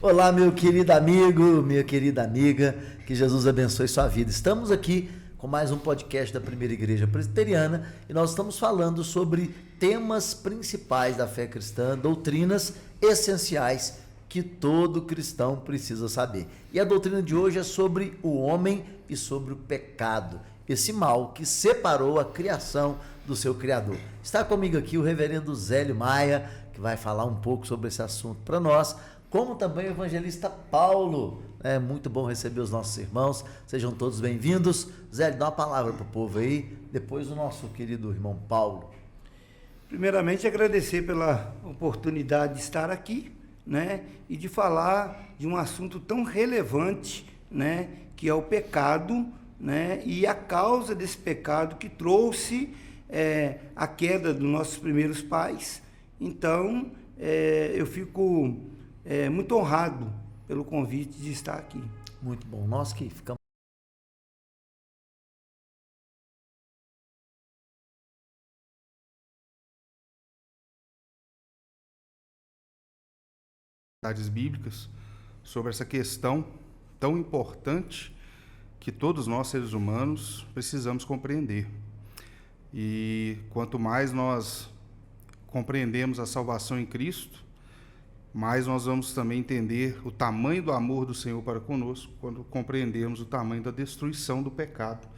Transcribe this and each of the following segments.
Olá, meu querido amigo, minha querida amiga, que Jesus abençoe sua vida. Estamos aqui com mais um podcast da Primeira Igreja Presbiteriana e nós estamos falando sobre temas principais da fé cristã, doutrinas essenciais que todo cristão precisa saber. E a doutrina de hoje é sobre o homem e sobre o pecado, esse mal que separou a criação do seu Criador. Está comigo aqui o reverendo Zélio Maia, que vai falar um pouco sobre esse assunto para nós, como também o evangelista Paulo. É muito bom receber os nossos irmãos, sejam todos bem-vindos. Zélio, dá uma palavra para o povo aí, depois o nosso querido irmão Paulo. Primeiramente, agradecer pela oportunidade de estar aqui, né, e de falar de um assunto tão relevante, né, que é o pecado, né, e a causa desse pecado que trouxe a queda dos nossos primeiros pais. Então, eu fico muito honrado pelo convite de estar aqui. Muito bom, nós que ficamos bíblicas sobre essa questão tão importante que todos nós, seres humanos, precisamos compreender. E quanto mais nós compreendemos a salvação em Cristo, mais nós vamos também entender o tamanho do amor do Senhor para conosco, quando compreendemos o tamanho da destruição do pecado,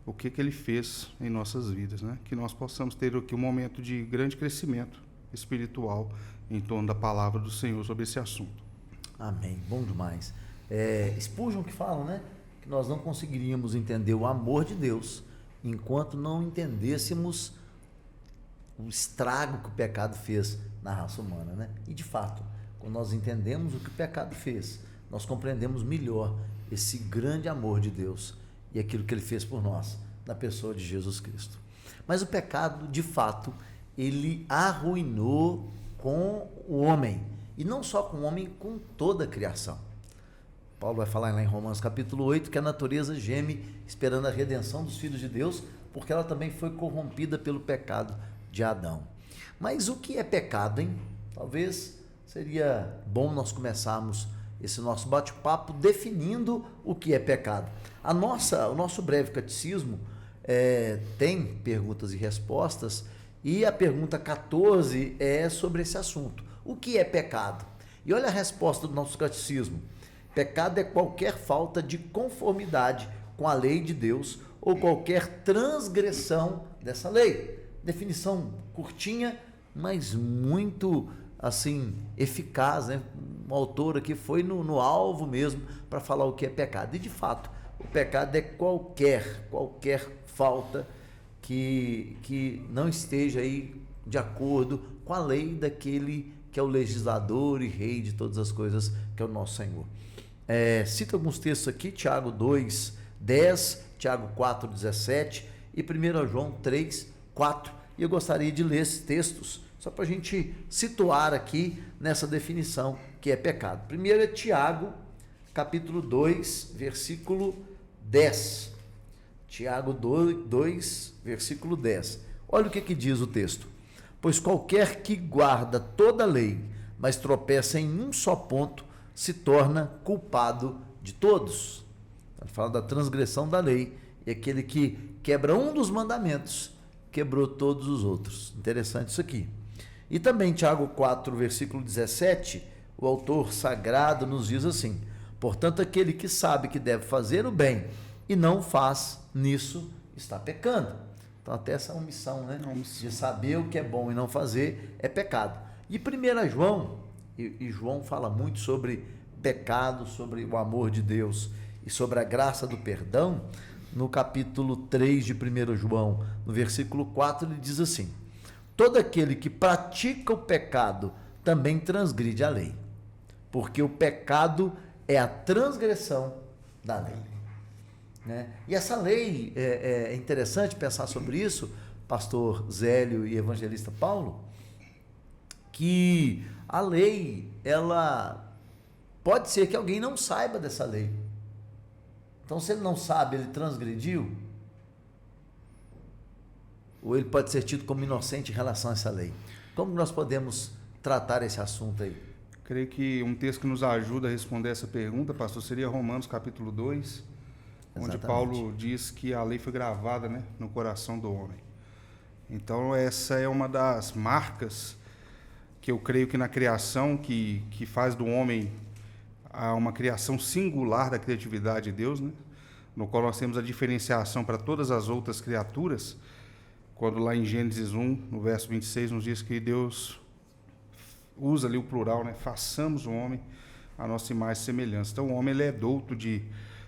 o que Ele fez em nossas vidas, né? Que nós possamos ter aqui um momento de grande crescimento espiritual em torno da palavra do Senhor sobre esse assunto. Amém, bom demais. Spurgeon que fala, né, que nós não conseguiríamos entender o amor de Deus enquanto não entendêssemos o estrago que o pecado fez na raça humana, né? E de fato, quando nós entendemos o que o pecado fez, nós compreendemos melhor esse grande amor de Deus e aquilo que Ele fez por nós, na pessoa de Jesus Cristo. Mas o pecado, de fato, ele arruinou com o homem, e não só com o homem, com toda a criação. Paulo vai falar lá em Romanos capítulo 8 que a natureza geme esperando a redenção dos filhos de Deus, porque ela também foi corrompida pelo pecado de Adão. Mas o que é pecado, hein? Talvez seria bom nós começarmos esse nosso bate-papo definindo o que é pecado. O nosso breve catecismo tem perguntas e respostas, e a pergunta 14 é sobre esse assunto. O que é pecado? E olha a resposta do nosso catecismo. Pecado é qualquer falta de conformidade com a lei de Deus ou qualquer transgressão dessa lei. Definição curtinha, mas muito assim eficaz, né? Um autor aqui foi no alvo mesmo para falar o que é pecado. E de fato, o pecado é qualquer falta que não esteja aí de acordo com a lei daquele que é o legislador e rei de todas as coisas, que é o nosso Senhor. Cito alguns textos aqui, Tiago 2, 10, Tiago 4, 17 e 1 João 3, 4. E eu gostaria de ler esses textos, só para a gente situar aqui nessa definição que é pecado. Primeiro é Tiago, capítulo 2, versículo 10. Tiago 2, versículo 10. Olha o que diz o texto. Pois qualquer que guarda toda a lei, mas tropeça em um só ponto, se torna culpado de todos. Ele fala da transgressão da lei, e aquele que quebra um dos mandamentos, quebrou todos os outros. Interessante isso aqui. E também Tiago 4, versículo 17, o autor sagrado nos diz assim: portanto, aquele que sabe que deve fazer o bem e não faz, nisso está pecando. Então, até essa omissão, né? De saber o que é bom e não fazer é pecado. E 1 João, e João fala muito sobre pecado, sobre o amor de Deus e sobre a graça do perdão. No capítulo 3 de 1 João, no versículo 4, ele diz assim: todo aquele que pratica o pecado também transgride a lei, porque o pecado é a transgressão da lei. Né? E essa lei, é interessante pensar sobre isso, pastor Zélio e evangelista Paulo, que a lei, ela pode ser que alguém não saiba dessa lei. Então, se ele não sabe, ele transgrediu, ou ele pode ser tido como inocente em relação a essa lei. Como nós podemos tratar esse assunto aí? Creio que um texto que nos ajuda a responder essa pergunta, pastor, seria Romanos capítulo 2, onde Exatamente. Paulo diz que a lei foi gravada, né, no coração do homem. Então, essa é uma das marcas que eu creio que na criação, que faz do homem uma criação singular da criatividade de Deus, né, no qual nós temos a diferenciação para todas as outras criaturas, quando lá em Gênesis 1, no verso 26, nos diz que Deus usa ali o plural, né? Façamos o homem a nossa imagem e semelhança. Então, o homem ele é douto de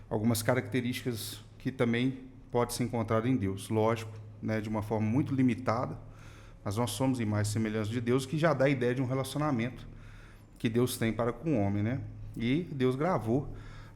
algumas características que também pode ser encontrado em Deus. Lógico, né? De uma forma muito limitada, mas nós somos imagem e semelhança de Deus, que já dá a ideia de um relacionamento que Deus tem para com o homem, né? E Deus gravou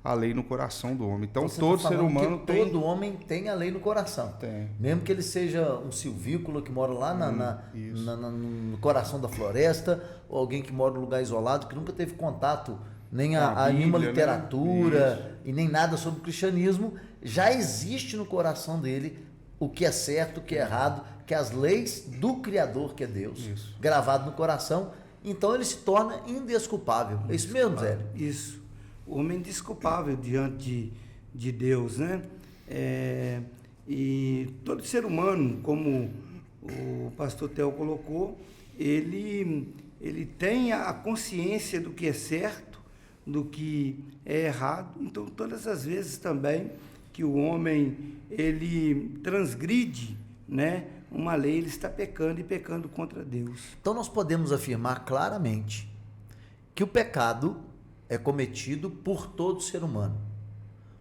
a lei no coração do homem. Então, você todo tá ser falando humano que tem... todo homem tem a lei no coração. Tem. Mesmo que ele seja um silvícola que mora lá Isso. no coração da floresta, ou alguém que mora num lugar isolado, que nunca teve contato nem a nenhuma Bíblia, literatura, né? e nem nada sobre o cristianismo, já existe no coração dele o que é certo, o que é errado, que é as leis do Criador, que é Deus, Isso. gravado no coração. Então ele se torna indesculpável. É isso mesmo, Zé? Isso. O homem desculpável diante de Deus, né? E todo ser humano, como o pastor Theo colocou, ele tem a consciência do que é certo, do que é errado. Então, todas as vezes também que o homem ele transgride, né, uma lei, ele está pecando e pecando contra Deus. Então nós podemos afirmar claramente que o pecado é cometido por todo ser humano.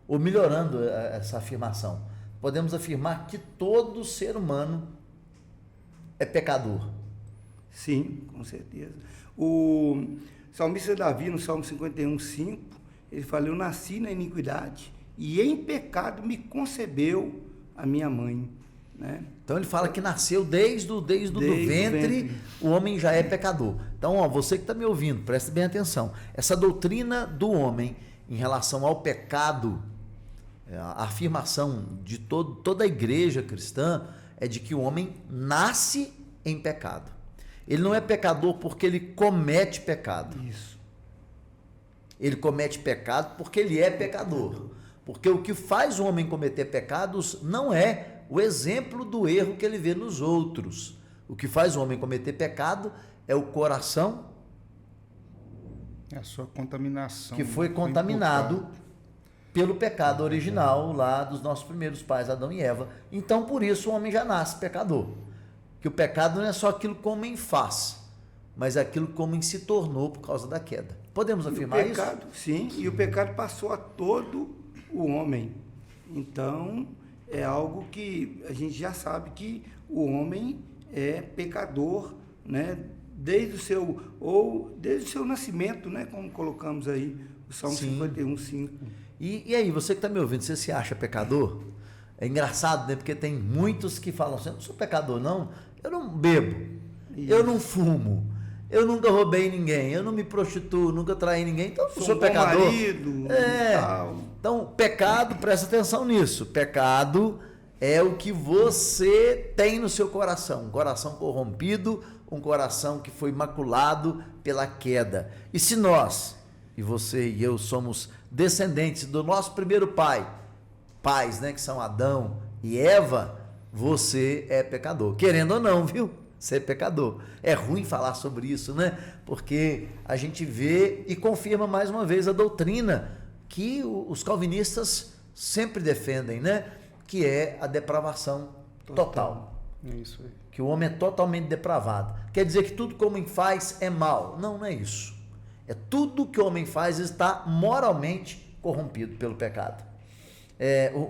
Ou melhorando essa afirmação, podemos afirmar que todo ser humano é pecador. Sim, com certeza. O salmista Davi, no Salmo 51:5, ele fala: eu nasci na iniquidade e em pecado me concebeu a minha mãe. Né? Então ele fala que nasceu desde o ventre, o homem já é pecador. Então, ó, você que está me ouvindo, preste bem atenção. Essa doutrina do homem em relação ao pecado, a afirmação de toda a igreja cristã é de que o homem nasce em pecado. Ele não é pecador porque ele comete pecado. Isso. Ele comete pecado porque ele é pecador. Porque o que faz o homem cometer pecados não é o exemplo do erro que ele vê nos outros. O que faz o homem cometer pecado é o coração É a sua contaminação. que foi contaminado pelo pecado original lá dos nossos primeiros pais, Adão e Eva. Então, por isso, o homem já nasce pecador. Que o pecado não é só aquilo que o homem faz, mas aquilo que o homem se tornou por causa da queda. Podemos afirmar isso? Sim, e o pecado passou a todo o homem. Então, é algo que a gente já sabe que o homem é pecador, né? Desde o seu nascimento, né? Como colocamos aí, o Salmo 51:5. E aí, você que está me ouvindo, você se acha pecador? É engraçado, né? Porque tem muitos que falam assim: eu não sou pecador, não. Eu não bebo, eu não fumo, eu nunca roubei ninguém, eu não me prostituo, nunca traí ninguém, então eu não sou pecador. Marido, tal. Então, pecado, presta atenção nisso. Pecado é o que você tem no seu coração. Um coração corrompido, um coração que foi maculado pela queda. E se nós, e você e eu, somos descendentes do nosso primeiro pais, né, que são Adão e Eva, você é pecador. Querendo ou não, viu? Você é pecador. É ruim falar sobre isso, né? Porque a gente vê e confirma mais uma vez a doutrina que os calvinistas sempre defendem, né? Que é a depravação total. É isso aí. Que o homem é totalmente depravado. Quer dizer que tudo que o homem faz é mal. Não, não é isso. É tudo que o homem faz está moralmente corrompido pelo pecado.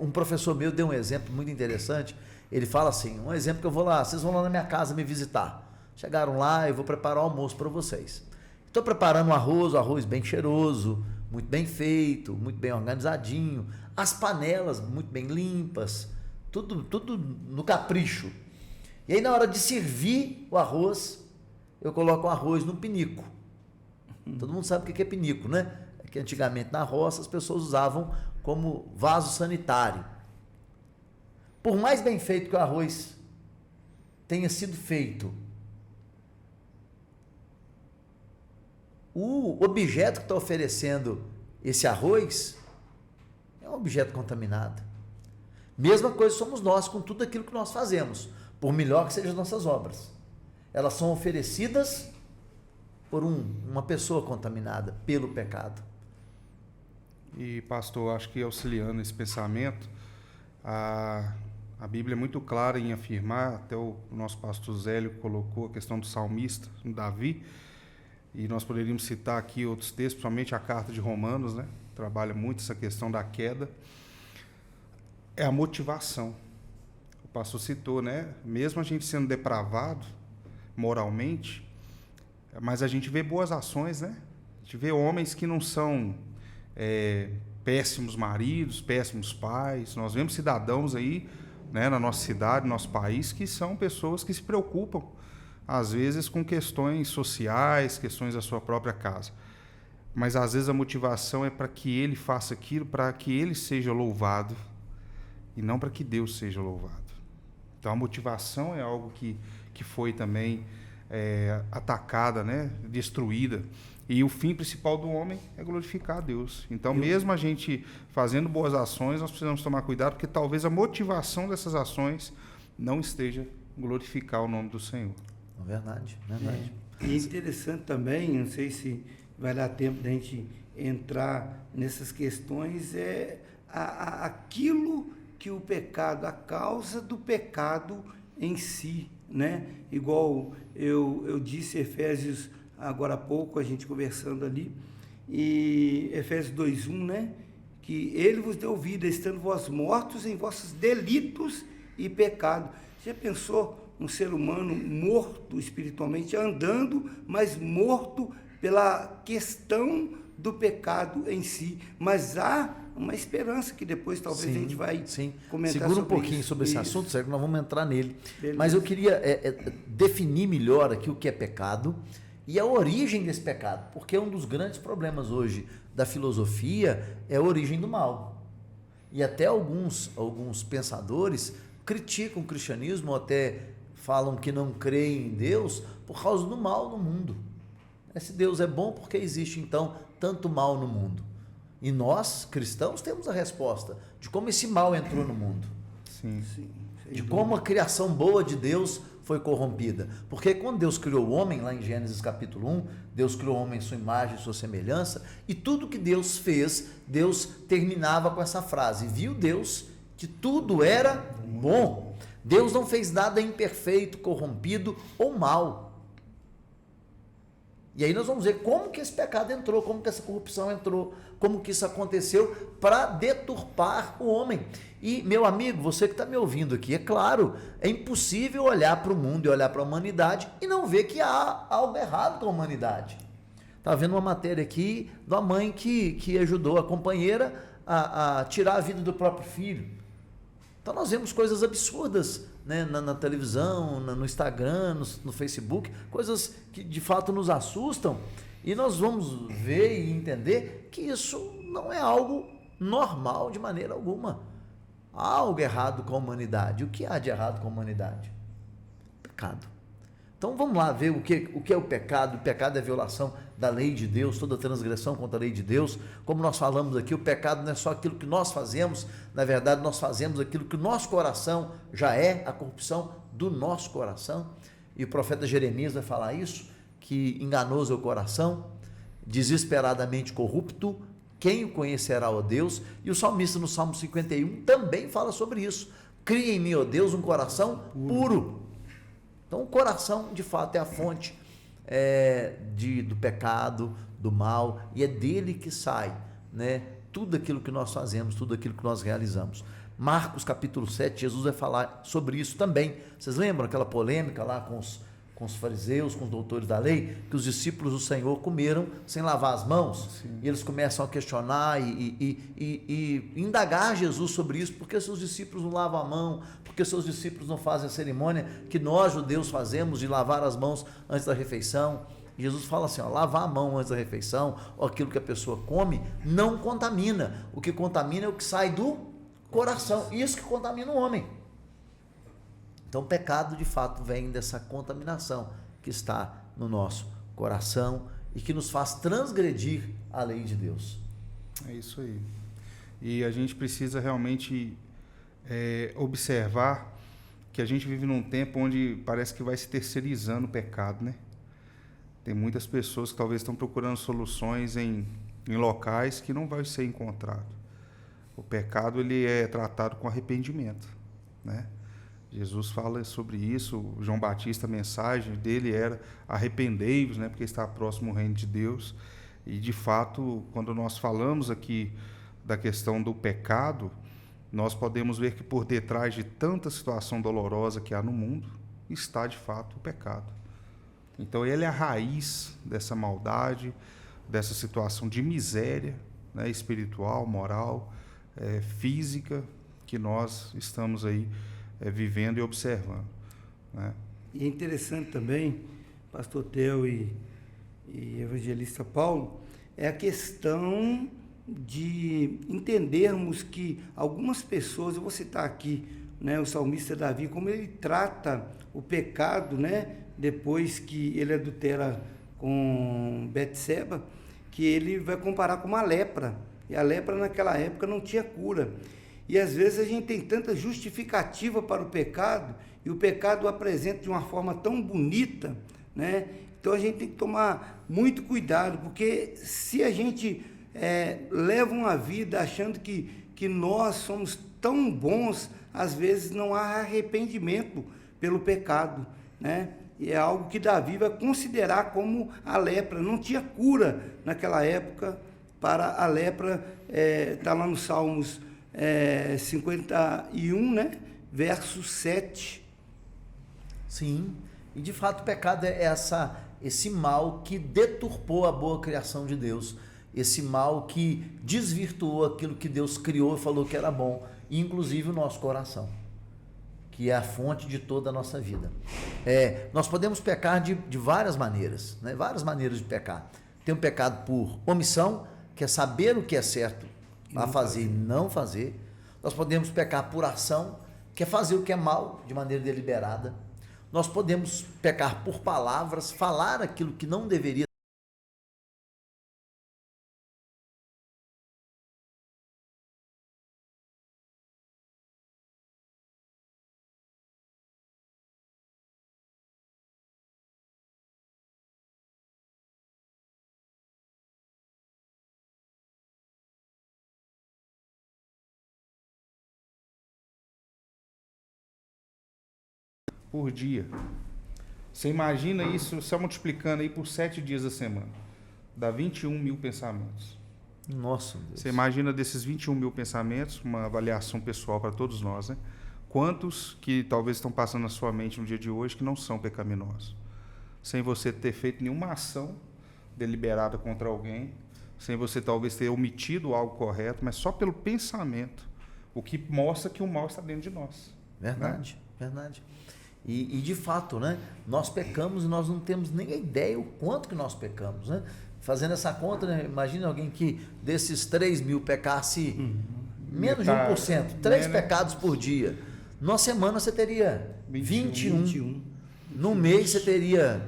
Um professor meu deu um exemplo muito interessante. Ele fala assim, um exemplo que eu vou lá, vocês vão lá na minha casa me visitar. Chegaram lá, eu vou preparar o almoço para vocês. Estou preparando um arroz bem cheiroso, muito bem feito, muito bem organizadinho. As panelas muito bem limpas, tudo no capricho. E aí na hora de servir o arroz, eu coloco o arroz no pinico. Todo mundo sabe o que é pinico, né? É que antigamente na roça as pessoas usavam como vaso sanitário. Por mais bem feito que o arroz tenha sido feito, o objeto que está oferecendo esse arroz é um objeto contaminado. Mesma coisa somos nós com tudo aquilo que nós fazemos, por melhor que sejam as nossas obras. Elas são oferecidas por uma pessoa contaminada pelo pecado. E, pastor, acho que auxiliando esse pensamento, a Bíblia é muito clara em afirmar, até o nosso pastor Zélio colocou a questão do salmista, Davi, e nós poderíamos citar aqui outros textos, principalmente a carta de Romanos, né? Trabalha muito essa questão da queda. É a motivação. O pastor citou, né? Mesmo a gente sendo depravado moralmente, mas a gente vê boas ações, né? A gente vê homens que não são péssimos maridos, péssimos pais. Nós vemos cidadãos aí, né, na nossa cidade, no nosso país, que são pessoas que se preocupam, às vezes, com questões sociais, questões da sua própria casa. Mas, às vezes, a motivação é para que ele faça aquilo, para que ele seja louvado, e não para que Deus seja louvado. Então, a motivação é algo que foi também atacada, né, destruída. E o fim principal do homem é glorificar a Deus. Então, mesmo a gente fazendo boas ações, nós precisamos tomar cuidado, porque talvez a motivação dessas ações não esteja glorificar o nome do Senhor. Verdade, verdade. E é interessante também, não sei se vai dar tempo da gente entrar nessas questões, aquilo que o pecado, a causa do pecado em si, né? Igual eu disse, Efésios, agora há pouco, a gente conversando ali, e Efésios 2:1, né? Que ele vos deu vida, estando vós mortos em vossos delitos e pecado. Já pensou um ser humano morto espiritualmente, andando, mas morto pela questão do pecado em si? Mas há uma esperança que depois talvez a gente vai comentar. Segura um pouquinho sobre esse assunto, Sérgio, nós vamos entrar nele. Beleza. Mas eu queria definir melhor aqui o que é pecado e a origem desse pecado, porque um dos grandes problemas hoje da filosofia é a origem do mal. E até alguns pensadores criticam o cristianismo, ou até falam que não creem em Deus por causa do mal no mundo. Se Deus é bom, por que existe então tanto mal no mundo? E nós, cristãos, temos a resposta de como esse mal entrou no mundo. Sim. De como a criação boa de Deus foi corrompida. Porque quando Deus criou o homem, lá em Gênesis capítulo 1, Deus criou o homem em sua imagem e sua semelhança, e tudo que Deus fez, Deus terminava com essa frase: viu Deus que tudo era bom. Deus não fez nada imperfeito, corrompido ou mal. E aí nós vamos ver como que esse pecado entrou, como que essa corrupção entrou, como que isso aconteceu para deturpar o homem. E, meu amigo, você que está me ouvindo aqui, é claro, é impossível olhar para o mundo e olhar para a humanidade e não ver que há algo errado com a humanidade. Estava vendo uma matéria aqui de uma mãe que ajudou a companheira a tirar a vida do próprio filho. Então nós vemos coisas absurdas, né, na televisão, no Instagram, no Facebook, coisas que de fato nos assustam, e nós vamos ver e entender que isso não é algo normal de maneira alguma. Há algo errado com a humanidade. O que há de errado com a humanidade? Pecado. Então vamos lá ver o que é o pecado. O pecado é a violação da lei de Deus, toda transgressão contra a lei de Deus. Como nós falamos aqui, o pecado não é só aquilo que nós fazemos, na verdade nós fazemos aquilo que o nosso coração já é, a corrupção do nosso coração. E o profeta Jeremias vai falar isso, que enganoso é o coração, desesperadamente corrupto, quem o conhecerá, ó Deus? E o salmista no Salmo 51 também fala sobre isso: cria em mim, ó Deus, um coração puro. Então o coração de fato é a fonte do pecado, do mal, e é dele que sai, né, tudo aquilo que nós fazemos, tudo aquilo que nós realizamos. Marcos capítulo 7, Jesus vai falar sobre isso também. Vocês lembram aquela polêmica lá com os fariseus, com os doutores da lei, que os discípulos do Senhor comeram sem lavar as mãos? Sim. E eles começam a questionar e indagar Jesus sobre isso: por que seus discípulos não lavam a mão? Por que seus discípulos não fazem a cerimônia que nós judeus fazemos de lavar as mãos antes da refeição? E Jesus fala assim: lavar a mão antes da refeição, ou aquilo que a pessoa come, não contamina. O que contamina é o que sai do coração, isso que contamina o homem. Então o pecado de fato vem dessa contaminação que está no nosso coração e que nos faz transgredir a lei de Deus. É isso aí. E a gente precisa realmente observar que a gente vive num tempo onde parece que vai se terceirizando o pecado, né? Tem muitas pessoas que talvez estão procurando soluções em locais que não vai ser encontrado. O pecado, ele é tratado com arrependimento, né? Jesus fala sobre isso. João Batista, a mensagem dele era arrependei-vos, né? Porque está próximo o reino de Deus. E, de fato, quando nós falamos aqui da questão do pecado, nós podemos ver que por detrás de tanta situação dolorosa que há no mundo, está, de fato, o pecado. Então, ele é a raiz dessa maldade, dessa situação de miséria, né, espiritual, moral, física, que nós estamos aí vivendo e observando, né? E é interessante também, pastor Theo e evangelista Paulo, é a questão de entendermos que algumas pessoas, eu vou citar aqui, né, o salmista Davi, como ele trata o pecado, né, depois que ele adultera com Betseba, que ele vai comparar com uma lepra, e a lepra naquela época não tinha cura. E às vezes a gente tem tanta justificativa para o pecado, e o pecado o apresenta de uma forma tão bonita, né? Então a gente tem que tomar muito cuidado, porque se a gente leva uma vida achando que nós somos tão bons, às vezes não há arrependimento pelo pecado, né? E é algo que Davi vai considerar como a lepra. Não tinha cura naquela época para a lepra. Está lá no Salmos 51, né? Verso 7. Sim, e de fato o pecado é esse mal que deturpou a boa criação de Deus, esse mal que desvirtuou aquilo que Deus criou e falou que era bom, inclusive o nosso coração, que é a fonte de toda a nossa vida. Nós podemos pecar de várias maneiras, né? Várias maneiras de pecar. Tem o pecado por omissão, que é saber o que é certo a fazer e não fazer. Nós podemos pecar por ação, que é fazer o que é mal de maneira deliberada. Nós podemos pecar por palavras, falar aquilo que não deveria. Por dia. Você imagina isso, só multiplicando aí por 7 dias da semana. Dá 21 mil pensamentos. Nossa Deus. Você imagina desses 21 mil pensamentos, uma avaliação pessoal para todos nós, né? Quantos que talvez estão passando na sua mente no dia de hoje que não são pecaminosos? Sem você ter feito nenhuma ação deliberada contra alguém, sem você talvez ter omitido algo correto, mas só pelo pensamento, o que mostra que o mal está dentro de nós. Verdade, né? Verdade. E de fato, né, nós pecamos e nós não temos nem a ideia o quanto que nós pecamos, né? Fazendo essa conta, né, imagina alguém que desses 3 mil pecasse menos de 1%, 3 pecados por dia. Numa semana você teria 21. No mês você teria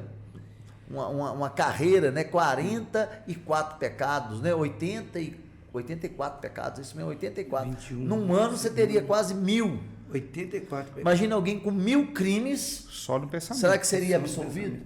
uma carreira, né, 44 pecados, né, 84 pecados, isso mesmo, 84. 21. Num ano você teria quase 1000. 84. Imagina alguém com 1000 crimes. Só no pensamento. Será que seria absolvido?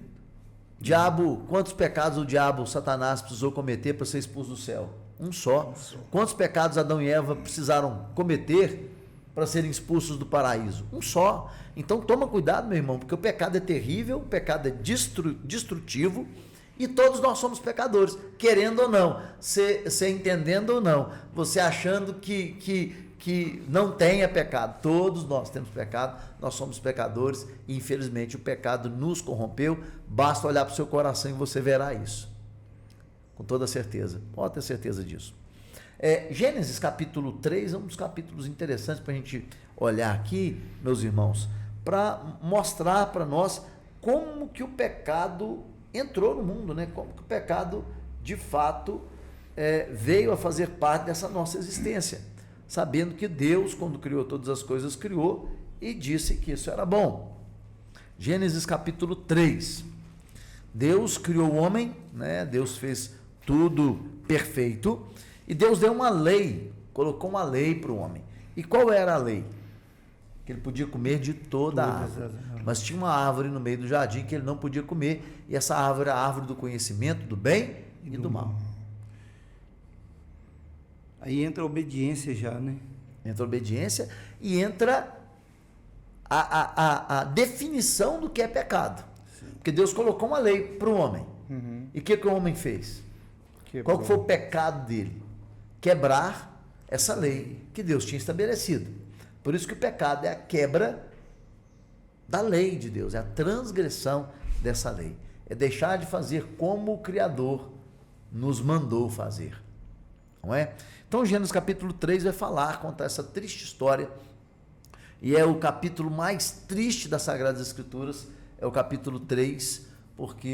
Diabo, quantos pecados o diabo, Satanás, precisou cometer para ser expulso do céu? Um só. Quantos pecados Adão e Eva precisaram cometer para serem expulsos do paraíso? Um só. Então toma cuidado, meu irmão, porque o pecado é terrível, o pecado é destrutivo, e todos nós somos pecadores, querendo ou não, você entendendo ou não, você achando que não tenha pecado. Todos nós temos pecado, nós somos pecadores e infelizmente o pecado nos corrompeu. Basta olhar para o seu coração e você verá isso, com toda certeza, pode ter certeza disso. Gênesis capítulo 3 é um dos capítulos interessantes para a gente olhar aqui, meus irmãos, para mostrar para nós como que o pecado entrou no mundo, né? Como que o pecado de fato veio a fazer parte dessa nossa existência, sabendo que Deus, quando criou todas as coisas, criou e disse que isso era bom. Gênesis capítulo 3, Deus criou o homem, né? Deus fez tudo perfeito, e Deus deu uma lei, colocou uma lei para o homem. E qual era a lei? Que ele podia comer de toda a árvore. Mas tinha uma árvore no meio do jardim que ele não podia comer, e essa árvore era a árvore do conhecimento do bem e do mal. Aí entra a obediência já, né? Entra a obediência e entra a definição do que é pecado. Sim. Porque Deus colocou uma lei para o homem. E o que o homem fez? Qual que foi o pecado dele? Quebrar essa lei que Deus tinha estabelecido. Por isso que o pecado é a quebra da lei de Deus, é a transgressão dessa lei. É deixar de fazer como o Criador nos mandou fazer. Não é? Então, Gênesis capítulo 3 vai contar essa triste história, e é o capítulo mais triste das Sagradas Escrituras, é o capítulo 3, porque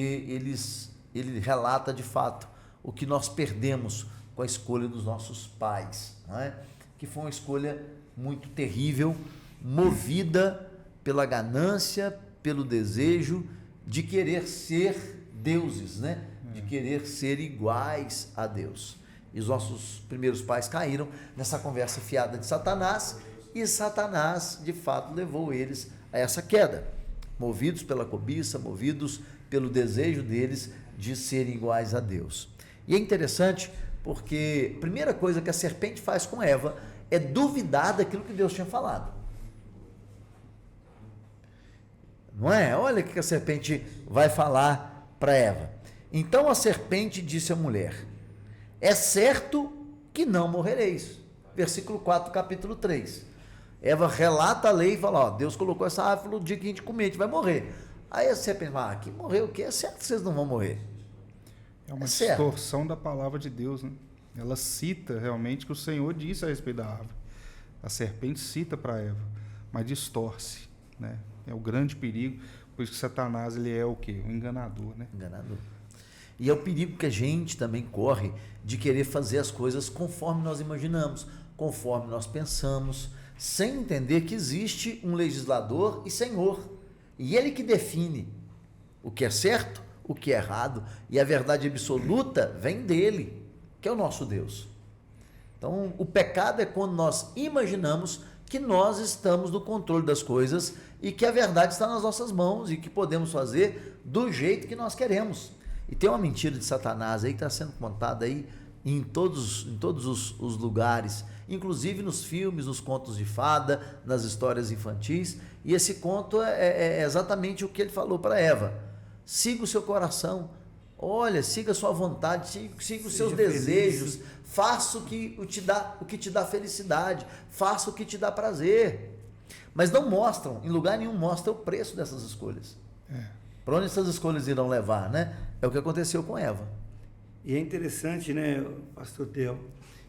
ele relata de fato o que nós perdemos com a escolha dos nossos pais, não é? Que foi uma escolha muito terrível, movida pela ganância, pelo desejo de querer ser deuses, né? De querer ser iguais a Deus. E os nossos primeiros pais caíram nessa conversa fiada de Satanás, e Satanás, de fato, levou eles a essa queda, movidos pela cobiça, movidos pelo desejo deles de serem iguais a Deus. E é interessante porque a primeira coisa que a serpente faz com Eva é duvidar daquilo que Deus tinha falado. Não é? Olha o que a serpente vai falar para Eva. Então a serpente disse à mulher: é certo que não morrereis. Versículo 4, capítulo 3. Eva relata a lei e fala: ó, Deus colocou essa árvore, no dia que a gente comer, a gente vai morrer. Aí a serpente fala: que morrer o quê? É certo que vocês não vão morrer. É uma distorção da palavra de Deus, né? Ela cita realmente que o Senhor disse a respeito da árvore. A serpente cita para Eva, mas distorce, né? É o grande perigo, por isso que Satanás ele é o quê? O enganador, né? Enganador. E é o perigo que a gente também corre de querer fazer as coisas conforme nós imaginamos, conforme nós pensamos, sem entender que existe um legislador e Senhor. E Ele que define o que é certo, o que é errado, e a verdade absoluta vem dele, que é o nosso Deus. Então, o pecado é quando nós imaginamos que nós estamos no controle das coisas e que a verdade está nas nossas mãos e que podemos fazer do jeito que nós queremos. E tem uma mentira de Satanás aí que está sendo contada aí em todos os lugares, inclusive nos filmes, nos contos de fada, nas histórias infantis. E esse conto é exatamente o que ele falou para Eva: siga o seu coração, olha, siga a sua vontade, siga os seus desejos, faça o que te dá felicidade, faça o que te dá prazer. Mas não mostram, em lugar nenhum mostra o preço dessas escolhas. Para onde essas escolhas irão levar, né? É o que aconteceu com Eva. E é interessante, né, pastor Theo,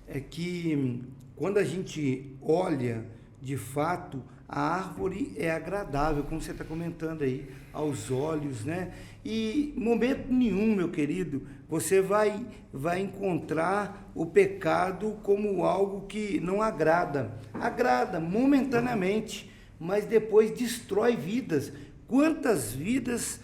é que quando a gente olha, de fato, a árvore é agradável, como você está comentando aí, aos olhos, né? E em momento nenhum, meu querido, você vai encontrar o pecado como algo que não agrada. Agrada momentaneamente, mas depois destrói vidas. Quantas vidas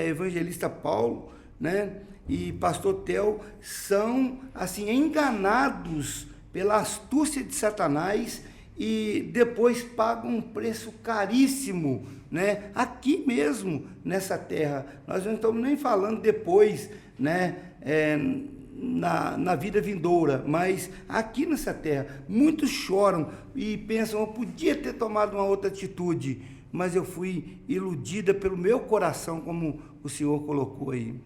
evangelista Paulo, né, e pastor Theo são assim enganados pela astúcia de Satanás e depois pagam um preço caríssimo, né, aqui mesmo nessa terra. Nós não estamos nem falando depois, né, na vida vindoura, mas aqui nessa terra muitos choram e pensam: eu podia ter tomado uma outra atitude, mas eu fui iludida pelo meu coração, como o Senhor colocou aí.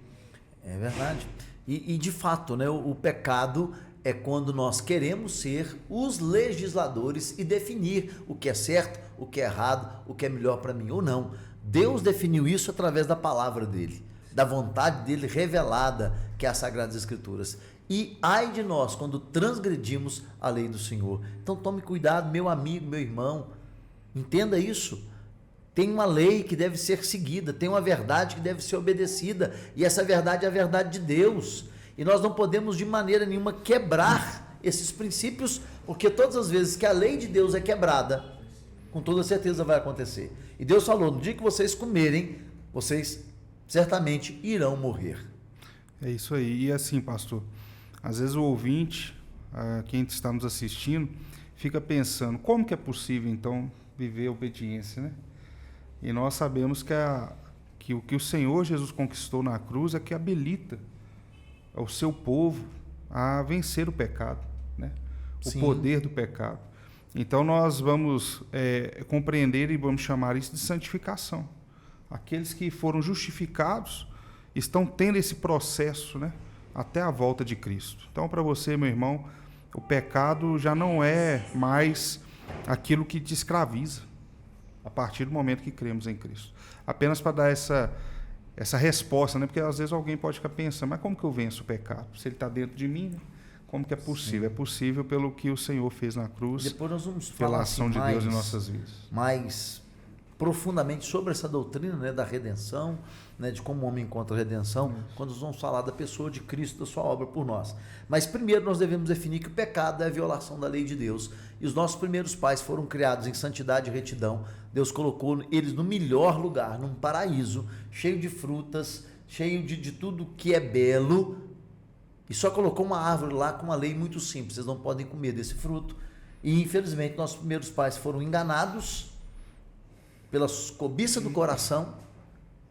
É verdade. E de fato, né, o pecado é quando nós queremos ser os legisladores e definir o que é certo, o que é errado, o que é melhor para mim ou não. Deus definiu isso através da palavra dele, da vontade dele revelada, que é as Sagradas Escrituras. E ai de nós quando transgredimos a lei do Senhor. Então tome cuidado, meu amigo, meu irmão, entenda isso. Tem uma lei que deve ser seguida, tem uma verdade que deve ser obedecida, e essa verdade é a verdade de Deus. E nós não podemos de maneira nenhuma quebrar esses princípios, porque todas as vezes que a lei de Deus é quebrada, com toda certeza vai acontecer. E Deus falou: no dia que vocês comerem, vocês certamente irão morrer. É isso aí. E assim, pastor, às vezes o ouvinte, quem está nos assistindo, fica pensando, como que é possível, então, viver a obediência, né? E nós sabemos que o que o Senhor Jesus conquistou na cruz é que habilita o seu povo a vencer o pecado, né? O Sim. poder do pecado. Então, nós vamos compreender e vamos chamar isso de santificação. Aqueles que foram justificados estão tendo esse processo, né, até a volta de Cristo. Então, para você, meu irmão, o pecado já não é mais aquilo que te escraviza a partir do momento que cremos em Cristo. Apenas para dar essa resposta, né? Porque às vezes alguém pode ficar pensando, mas como que eu venço o pecado? Se ele está dentro de mim, né? Como que é possível? Sim. É possível pelo que o Senhor fez na cruz, depois nós vamos pela falar ação assim, de Deus em nossas vidas. Mais profundamente sobre essa doutrina, né, da redenção, né, de como o homem encontra a redenção, quando nós vamos falar da pessoa de Cristo, da sua obra por nós. Mas primeiro nós devemos definir que o pecado é a violação da lei de Deus. E os nossos primeiros pais foram criados em santidade e retidão. Deus colocou eles no melhor lugar, num paraíso, cheio de frutas, cheio de tudo que é belo, e só colocou uma árvore lá com uma lei muito simples: vocês não podem comer desse fruto. E infelizmente nossos primeiros pais foram enganados pela cobiça do coração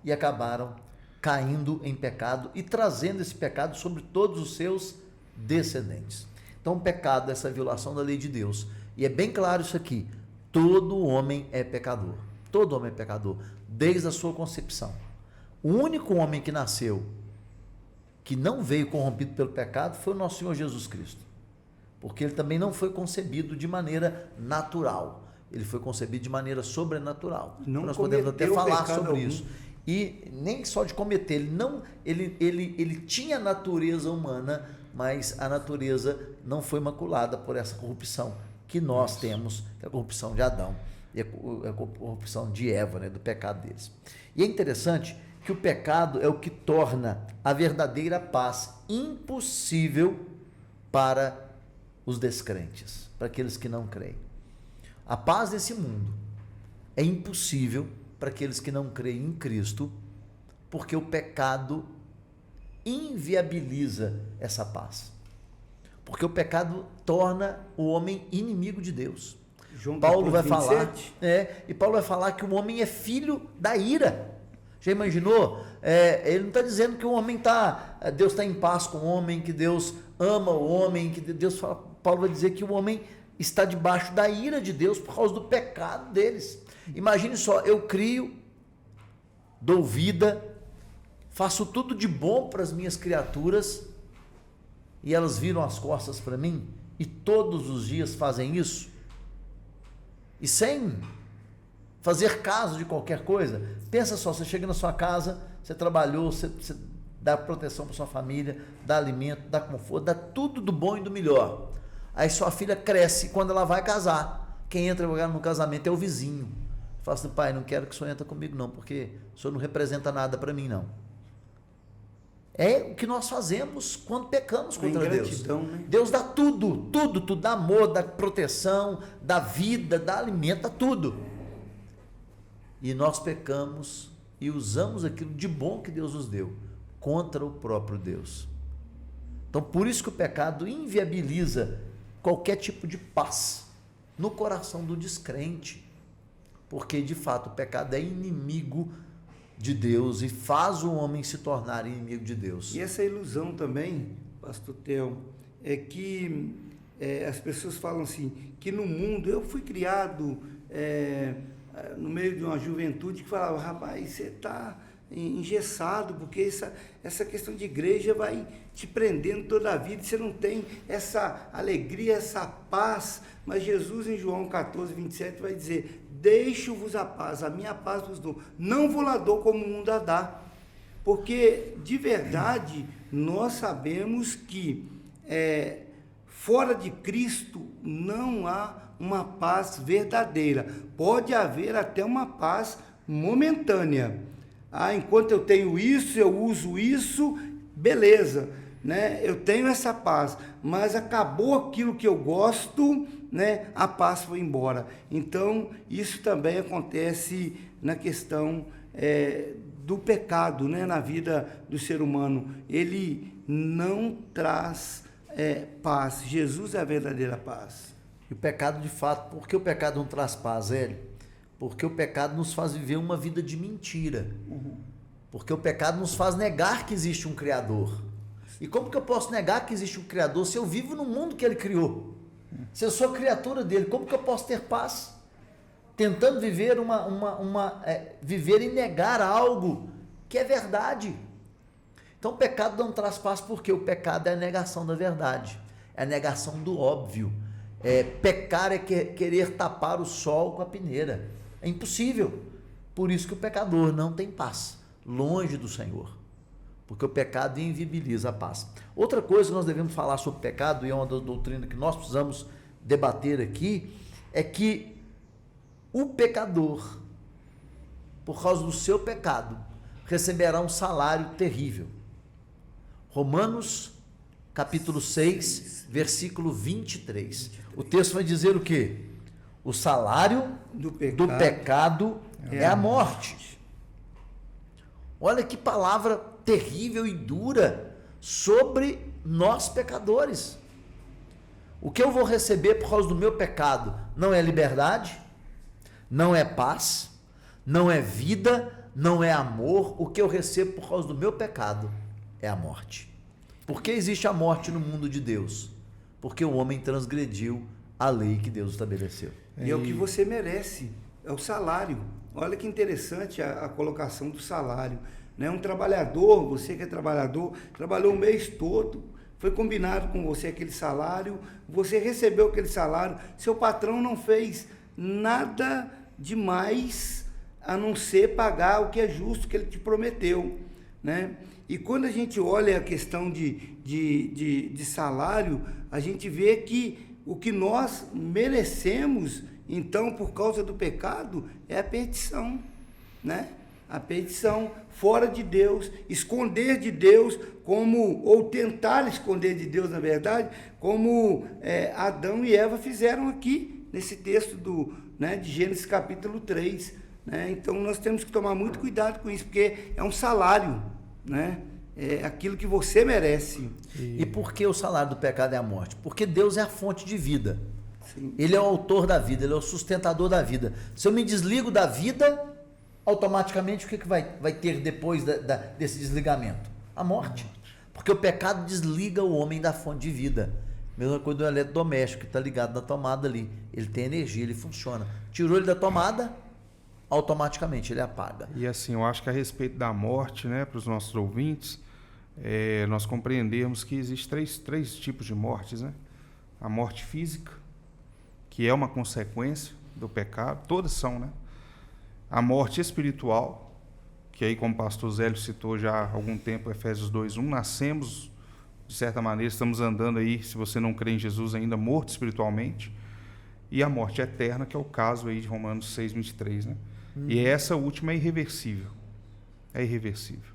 e acabaram caindo em pecado e trazendo esse pecado sobre todos os seus descendentes. Então o pecado é essa violação da lei de Deus. E é bem claro isso aqui: todo homem é pecador. Todo homem é pecador, desde a sua concepção. O único homem que nasceu, que não veio corrompido pelo pecado, foi o nosso Senhor Jesus Cristo. Porque ele também não foi concebido de maneira natural. Ele foi concebido de maneira sobrenatural. Não nós podemos até falar sobre algum. isso. E nem só de cometer, ele tinha natureza humana, mas a natureza não foi maculada por essa corrupção que nós temos, que é a corrupção de Adão e a corrupção de Eva, né, do pecado deles. E é interessante que o pecado é o que torna a verdadeira paz impossível para os descrentes, para aqueles que não creem. A paz desse mundo é impossível para aqueles que não creem em Cristo, porque o pecado inviabiliza essa paz. Porque o pecado torna o homem inimigo de Deus. Paulo vai falar, e Paulo vai falar que o homem é filho da ira. Já imaginou? Ele não está dizendo que o homem Deus está em paz com o homem, que Deus ama o homem, que Deus fala. Paulo vai dizer que o homem está debaixo da ira de Deus por causa do pecado deles. Imagine só, eu crio, dou vida, faço tudo de bom para as minhas criaturas e elas viram as costas para mim e todos os dias fazem isso e sem fazer caso de qualquer coisa. Pensa só, você chega na sua casa, você trabalhou, você dá proteção para sua família, dá alimento, dá conforto, dá tudo do bom e do melhor. Aí sua filha cresce, quando ela vai casar, quem entra no casamento é o vizinho. Fala assim: pai, não quero que o senhor entre comigo não, porque o senhor não representa nada para mim não. É o que nós fazemos quando pecamos contra Deus. Né? Deus dá tudo, dá amor, dá proteção, dá vida, dá alimento, dá tudo. E nós pecamos e usamos aquilo de bom que Deus nos deu contra o próprio Deus. Então, por isso que o pecado inviabiliza qualquer tipo de paz no coração do descrente, porque de fato o pecado é inimigo de Deus e faz o homem se tornar inimigo de Deus. E essa ilusão também, pastor Theo, é que as pessoas falam assim, que no mundo, eu fui criado no meio de uma juventude que falava: rapaz, você está engessado, porque essa questão de igreja vai te prendendo toda a vida, você não tem essa alegria, essa paz. Mas Jesus, em João 14, 27, vai dizer: deixo-vos a paz, a minha paz vos dou, não vos la dou como o mundo a dá. Porque, de verdade, nós sabemos que fora de Cristo não há uma paz verdadeira. Pode haver até uma paz momentânea. Enquanto eu tenho isso, eu uso isso, beleza, né? Eu tenho essa paz, mas acabou aquilo que eu gosto, né? A paz foi embora. Então, isso também acontece na questão do pecado, né, na vida do ser humano. Ele não traz paz. Jesus é a verdadeira paz. E o pecado, de fato, por que o pecado não traz paz, Hélio? Porque o pecado nos faz viver uma vida de mentira. Porque o pecado nos faz negar que existe um Criador. E como que eu posso negar que existe um Criador se eu vivo no mundo que Ele criou? Se eu sou criatura dele, como que eu posso ter paz? Tentando viver viver e negar algo que é verdade. Então o pecado não traz paz porque o pecado é a negação da verdade, é a negação do óbvio. Pecar é querer tapar o sol com a peneira. É impossível. Por isso que o pecador não tem paz, longe do Senhor. Porque o pecado invibiliza a paz. Outra coisa que nós devemos falar sobre o pecado, e é uma doutrina que nós precisamos debater aqui, é que o pecador, por causa do seu pecado, receberá um salário terrível. Romanos, capítulo 6, versículo 23. O texto vai dizer o quê? O salário do pecado é a morte. Olha que palavra terrível e dura sobre nós pecadores. O que eu vou receber por causa do meu pecado não é liberdade, não é paz, não é vida, não é amor. O que eu recebo por causa do meu pecado é a morte. Por que existe a morte no mundo de Deus? Porque o homem transgrediu a lei que Deus estabeleceu. E é o que você merece, é o salário. Olha que interessante a colocação do salário. Né? Um trabalhador, você que é trabalhador, trabalhou o mês todo, foi combinado com você aquele salário, você recebeu aquele salário, seu patrão não fez nada demais a não ser pagar o que é justo que ele te prometeu, né? E quando a gente olha a questão de salário, a gente vê que o que nós merecemos, então, por causa do pecado, é a perdição, né? A perdição, fora de Deus, esconder de Deus, ou tentar esconder de Deus, na verdade, como Adão e Eva fizeram aqui, nesse texto de Gênesis capítulo 3. Né? Então, nós temos que tomar muito cuidado com isso, porque é um salário, né? É aquilo que você merece. E por que o salário do pecado é a morte? Porque Deus é a fonte de vida. Sim. Ele é o autor da vida, Ele é o sustentador da vida. Se eu me desligo da vida, automaticamente o que vai ter depois desse desligamento? A morte. Porque o pecado desliga o homem da fonte de vida. Mesma coisa do eletrodoméstico, que está ligado na tomada ali. Ele tem energia, ele funciona. Tirou ele da tomada, automaticamente ele apaga. E assim, eu acho que a respeito da morte, né, para os nossos ouvintes, nós compreendermos que existem três tipos de mortes, né? A morte física, que é uma consequência do pecado, todas são, né? A morte espiritual, que aí, como o pastor Zélio citou já há algum tempo, Efésios 2:1, nascemos, de certa maneira, estamos andando aí, se você não crê em Jesus ainda, morto espiritualmente. E a morte eterna, que é o caso aí de Romanos 6:23, né? E essa última é irreversível. É irreversível.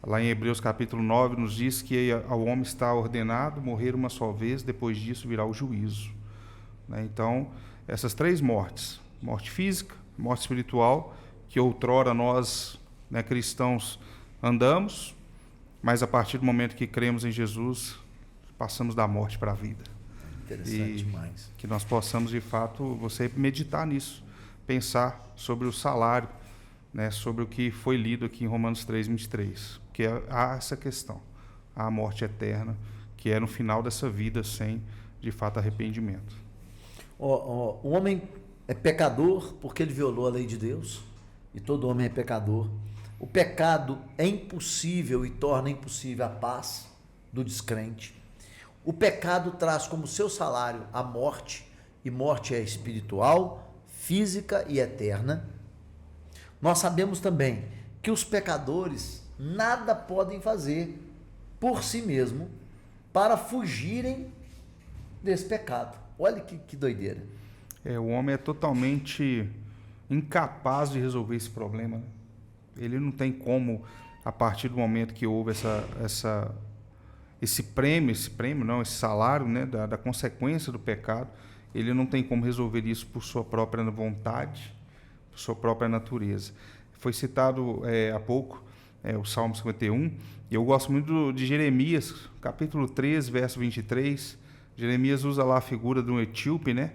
Lá em Hebreus capítulo 9 nos diz que ao homem está ordenado morrer uma só vez, depois disso virá o juízo. Né? Então, essas três mortes, morte física, morte espiritual, que outrora nós, né, cristãos, andamos, mas a partir do momento que cremos em Jesus, passamos da morte para a vida. Interessante demais. Que nós possamos, de fato, você meditar nisso, pensar sobre o salário, né, sobre o que foi lido aqui em Romanos 3:23, que há essa questão, a morte eterna, que é no final dessa vida sem, de fato, arrependimento. O homem é pecador porque ele violou a lei de Deus, e todo homem é pecador. O pecado é impossível e torna impossível a paz do descrente. O pecado traz como seu salário a morte, e morte é espiritual, física e eterna. Nós sabemos também que os pecadores nada podem fazer por si mesmo para fugirem desse pecado. Olha que doideira. O homem é totalmente incapaz de resolver esse problema, né? Ele não tem como, a partir do momento que houve esse salário, né, da consequência do pecado, ele não tem como resolver isso por sua própria vontade, por sua própria natureza. Foi citado há pouco o Salmo 51, e eu gosto muito de Jeremias, capítulo 13, verso 23. Jeremias usa lá a figura de um etíope, né?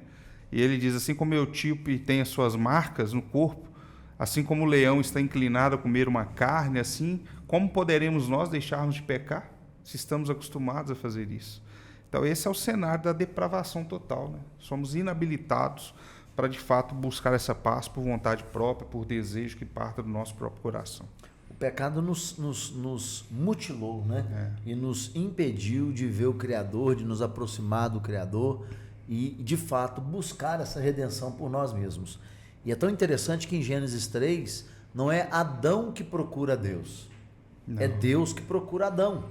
E ele diz assim: como o etíope tem as suas marcas no corpo, assim como o leão está inclinado a comer uma carne, assim, como poderemos nós deixarmos de pecar, se estamos acostumados a fazer isso? Então, esse é o cenário da depravação total, né? Somos inabilitados para, de fato, buscar essa paz por vontade própria, por desejo que parta do nosso próprio coração. O pecado nos mutilou, né? E nos impediu de ver o Criador, de nos aproximar do Criador e, de fato, buscar essa redenção por nós mesmos. E é tão interessante que em Gênesis 3, não é Adão que procura Deus, não. É Deus que procura Adão.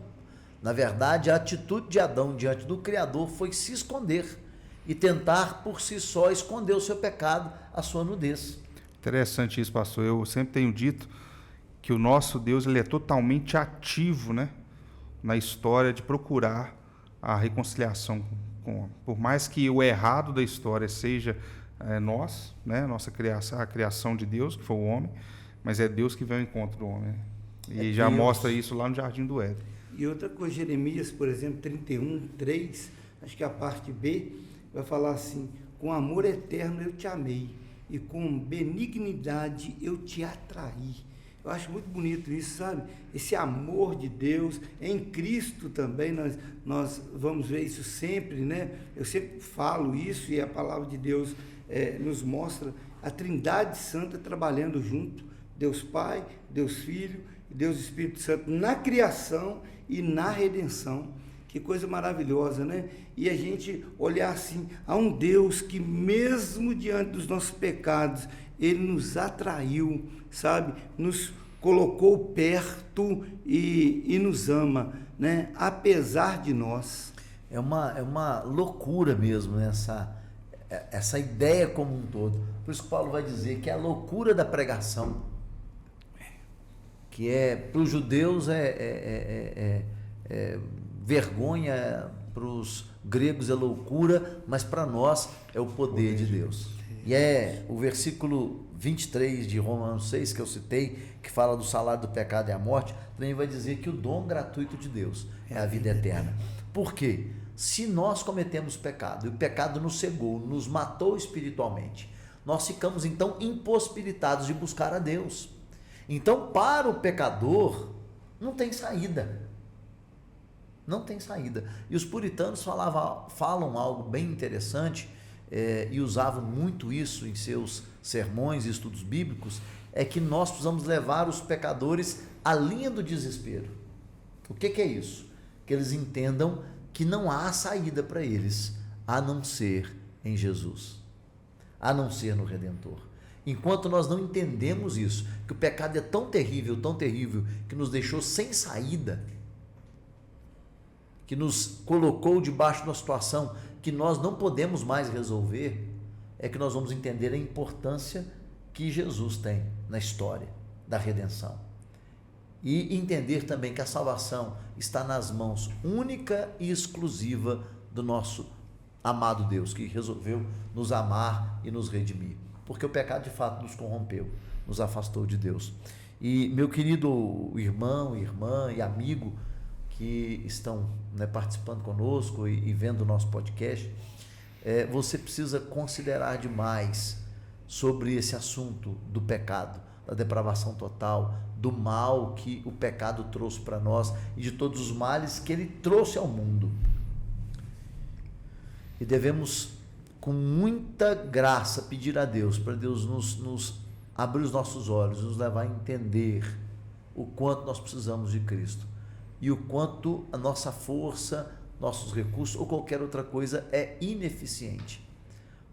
Na verdade, a atitude de Adão diante do Criador foi se esconder e tentar por si só esconder o seu pecado, a sua nudez. Interessante isso, pastor. Eu sempre tenho dito que o nosso Deus, ele é totalmente ativo, né, na história de procurar a reconciliação por mais que o errado da história seja nós, né, nossa criação, a criação de Deus, que foi o homem, mas é Deus que vem ao encontro do homem, né? E já Deus mostra isso lá no Jardim do Éden. E outra coisa, Jeremias, por exemplo, 31, 3, acho que a parte B, vai falar assim: com amor eterno eu te amei, e com benignidade eu te atraí. Eu acho muito bonito isso, sabe? Esse amor de Deus em Cristo também, nós vamos ver isso sempre, né? Eu sempre falo isso e a palavra de Deus nos mostra a Trindade Santa trabalhando junto, Deus Pai, Deus Filho e Deus Espírito Santo na criação e na redenção. Que coisa maravilhosa, né? E a gente olhar assim, a um Deus que mesmo diante dos nossos pecados, Ele nos atraiu, sabe? Nos colocou perto e nos ama, né? Apesar de nós. É uma loucura mesmo, né? Essa ideia como um todo. Por isso que Paulo vai dizer que é a loucura da pregação, que para os judeus vergonha, para os gregos é loucura, mas para nós é o poder de Deus. E o versículo 23 de Romanos 6, que eu citei, que fala do salário do pecado e a morte, também vai dizer que o dom gratuito de Deus é a vida eterna. Por quê? Se nós cometemos pecado, e o pecado nos cegou, nos matou espiritualmente, nós ficamos então impossibilitados de buscar a Deus. Então, para o pecador, não tem saída. Não tem saída. E os puritanos falam algo bem interessante, e usavam muito isso em seus sermões e estudos bíblicos, é que nós precisamos levar os pecadores à linha do desespero. O que é isso? Que eles entendam que não há saída para eles, a não ser em Jesus, a não ser no Redentor. Enquanto nós não entendemos isso, que o pecado é tão terrível, que nos deixou sem saída, que nos colocou debaixo de uma situação que nós não podemos mais resolver, é que nós vamos entender a importância que Jesus tem na história da redenção. E entender também que a salvação está nas mãos única e exclusiva do nosso amado Deus, que resolveu nos amar e nos redimir. Porque o pecado de fato nos corrompeu, nos afastou de Deus. E meu querido irmão, irmã e amigo que estão, né, participando conosco e vendo o nosso podcast, você precisa considerar demais sobre esse assunto do pecado, da depravação total, do mal que o pecado trouxe para nós e de todos os males que ele trouxe ao mundo. E devemos, com muita graça, pedir a Deus, para Deus nos abrir os nossos olhos, nos levar a entender o quanto nós precisamos de Cristo e o quanto a nossa força, nossos recursos ou qualquer outra coisa é ineficiente.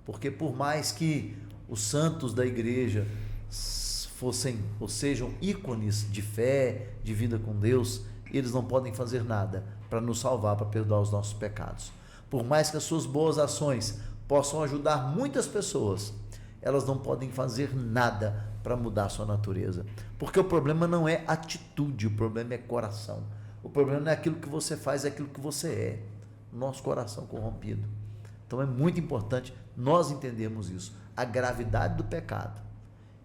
Porque por mais que os santos da igreja fossem ou sejam ícones de fé, de vida com Deus, eles não podem fazer nada para nos salvar, para perdoar os nossos pecados. Por mais que as suas boas ações possam ajudar muitas pessoas, elas não podem fazer nada para mudar a sua natureza. Porque o problema não é atitude, o problema é coração. O problema não é aquilo que você faz, é aquilo que você é. Nosso coração corrompido. Então é muito importante nós entendermos isso, a gravidade do pecado,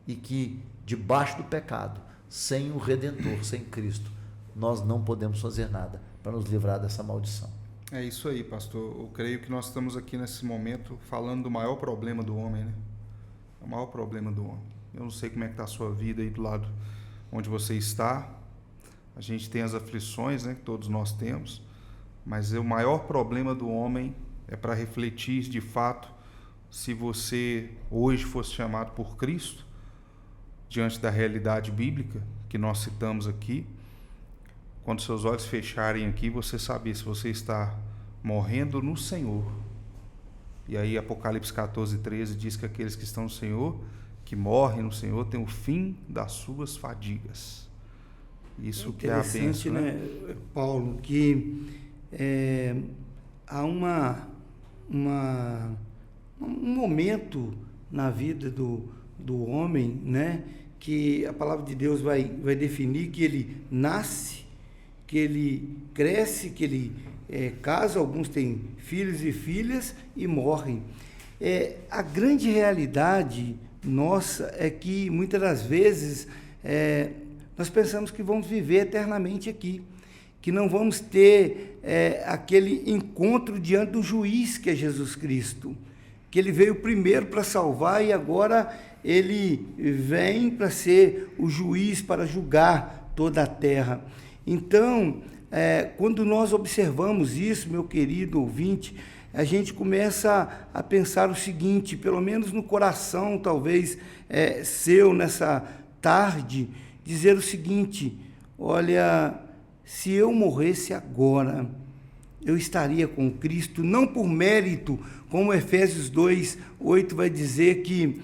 e que debaixo do pecado, sem o Redentor, sem Cristo, nós não podemos fazer nada para nos livrar dessa maldição. É isso aí, pastor. Eu creio que nós estamos aqui nesse momento falando do maior problema do homem, né? O maior problema do homem. Eu não sei como é que está a sua vida aí do lado onde você está. A gente tem as aflições, né, que todos nós temos, mas o maior problema do homem é para refletir de fato se você hoje fosse chamado por Cristo, diante da realidade bíblica que nós citamos aqui, quando seus olhos fecharem aqui, você saber se você está morrendo no Senhor. E aí Apocalipse 14:13 diz que aqueles que estão no Senhor, que morrem no Senhor, têm o fim das suas fadigas. Isso que é a bênção, né, Paulo, que há um momento na vida do homem, né, que a palavra de Deus vai definir que ele nasce, que ele cresce, que ele casa, alguns têm filhos e filhas e morrem. A grande realidade nossa é que muitas das vezes nós pensamos que vamos viver eternamente aqui, que não vamos ter aquele encontro diante do juiz que é Jesus Cristo, que ele veio primeiro para salvar e agora ele vem para ser o juiz, para julgar toda a terra. Então, quando nós observamos isso, meu querido ouvinte, a gente começa a pensar o seguinte, pelo menos no coração, talvez, seu, nessa tarde, dizer o seguinte: olha, se eu morresse agora, eu estaria com Cristo, não por mérito, como Efésios 2:8 vai dizer que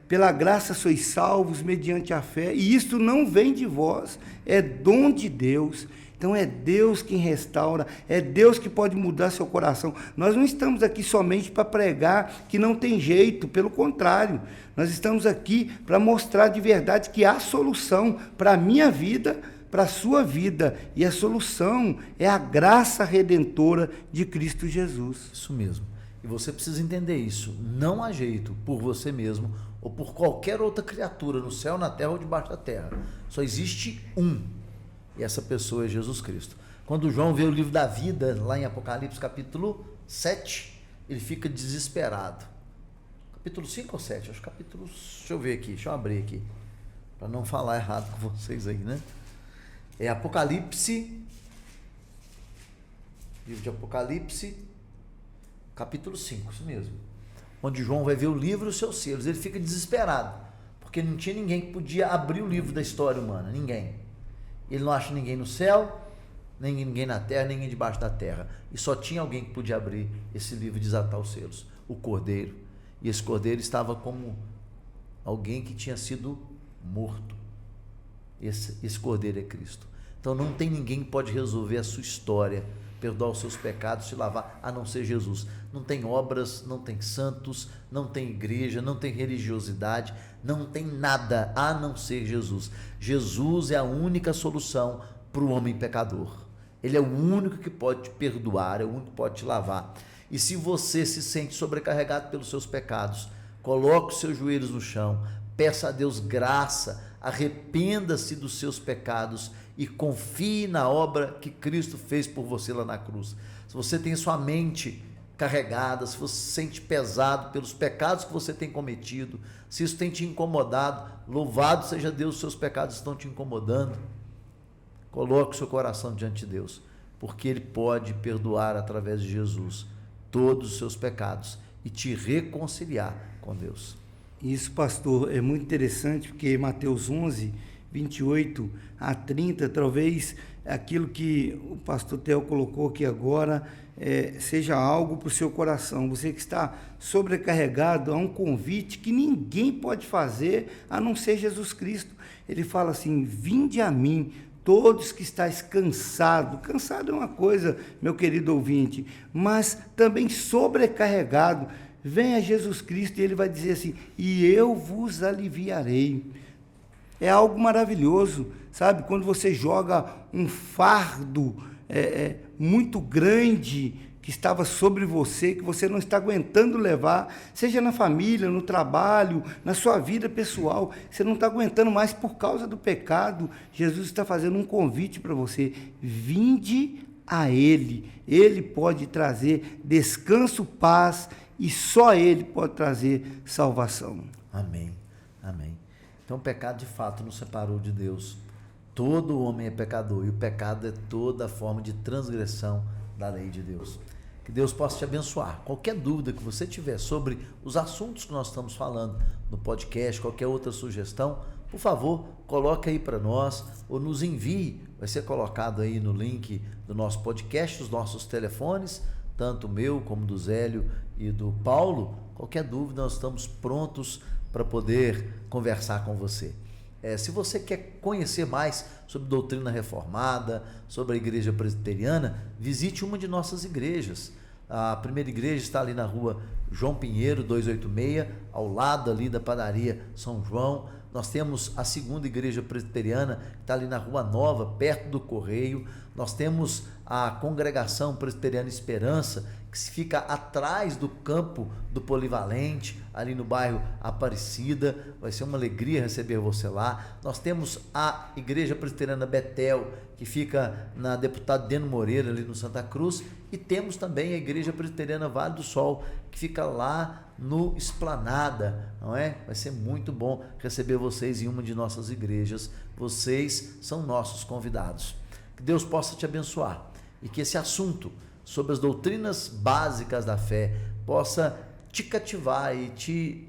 pela graça sois salvos mediante a fé, e isto não vem de vós, é dom de Deus. Então é Deus quem restaura, é Deus que pode mudar seu coração. Nós não estamos aqui somente para pregar que não tem jeito, pelo contrário, nós estamos aqui para mostrar de verdade que há solução para a minha vida, para a sua vida, e a solução é a graça redentora de Cristo Jesus. Isso mesmo. E você precisa entender isso. Não há jeito por você mesmo ou por qualquer outra criatura no céu, na terra ou debaixo da terra. Só existe um. E essa pessoa é Jesus Cristo. Quando João vê o livro da vida, lá em Apocalipse capítulo 7, ele fica desesperado. Capítulo 5 ou 7? Acho que capítulo... Deixa eu ver aqui, deixa eu abrir aqui, para não falar errado com vocês aí, né? É Apocalipse, livro de Apocalipse, capítulo 5, isso mesmo. Onde João vai ver o livro e os seus selos. Ele fica desesperado, porque não tinha ninguém que podia abrir o livro da história humana, ninguém. Ele não acha ninguém no céu, nem ninguém na terra, ninguém debaixo da terra. E só tinha alguém que podia abrir esse livro e desatar os selos, o Cordeiro. E esse Cordeiro estava como alguém que tinha sido morto. Esse Cordeiro é Cristo. Então não tem ninguém que pode resolver a sua história, perdoar os seus pecados, te lavar, a não ser Jesus. Não tem obras, não tem santos, não tem igreja, não tem religiosidade, não tem nada a não ser Jesus. Jesus é a única solução para o homem pecador. Ele é o único que pode te perdoar, é o único que pode te lavar. E se você se sente sobrecarregado pelos seus pecados, coloque os seus joelhos no chão, peça a Deus graça, arrependa-se dos seus pecados e confie na obra que Cristo fez por você lá na cruz. Se você tem sua mente carregada, se você se sente pesado pelos pecados que você tem cometido, se isso tem te incomodado, louvado seja Deus, seus pecados estão te incomodando, coloque o seu coração diante de Deus, porque Ele pode perdoar através de Jesus todos os seus pecados e te reconciliar com Deus. Isso, pastor, é muito interessante, porque Mateus 11, 28 a 30, talvez aquilo que o pastor Theo colocou aqui agora seja algo para o seu coração. Você que está sobrecarregado, há um convite que ninguém pode fazer a não ser Jesus Cristo. Ele fala assim: vinde a mim, todos que estáis cansados. Cansado é uma coisa, meu querido ouvinte, mas também sobrecarregado. Venha Jesus Cristo e Ele vai dizer assim: e eu vos aliviarei. É algo maravilhoso, sabe? Quando você joga um fardo muito grande que estava sobre você, que você não está aguentando levar, seja na família, no trabalho, na sua vida pessoal, você não está aguentando mais por causa do pecado. Jesus está fazendo um convite para você: vinde a Ele. Ele pode trazer descanso, paz, e só Ele pode trazer salvação. Amém, amém. Então o pecado de fato nos separou de Deus. Todo homem é pecador, e o pecado é toda forma de transgressão da lei de Deus. Que Deus possa te abençoar. Qualquer dúvida que você tiver sobre os assuntos que nós estamos falando no podcast, qualquer outra sugestão, por favor, coloque aí para nós ou nos envie. Vai ser colocado aí no link do nosso podcast, os nossos telefones, tanto o meu como do Zélio e do Paulo. Qualquer dúvida, nós estamos prontos para poder conversar com você. Se você quer conhecer mais sobre doutrina reformada, sobre a igreja presbiteriana, visite uma de nossas igrejas. A primeira igreja está ali na rua João Pinheiro, 286, ao lado ali da padaria São João. Nós temos a segunda igreja presbiteriana, que está ali na Rua Nova, perto do Correio. Nós temos a congregação presbiteriana Esperança, que fica atrás do campo do Polivalente, ali no bairro Aparecida. Vai ser uma alegria receber você lá. Nós temos a igreja presbiteriana Betel, que fica na Deputado Deno Moreira, ali no Santa Cruz. E temos também a igreja presbiteriana Vale do Sol, que fica lá no Esplanada, não é? Vai ser muito bom receber vocês em uma de nossas igrejas. Vocês são nossos convidados. Que Deus possa te abençoar e que esse assunto sobre as doutrinas básicas da fé possa te cativar e te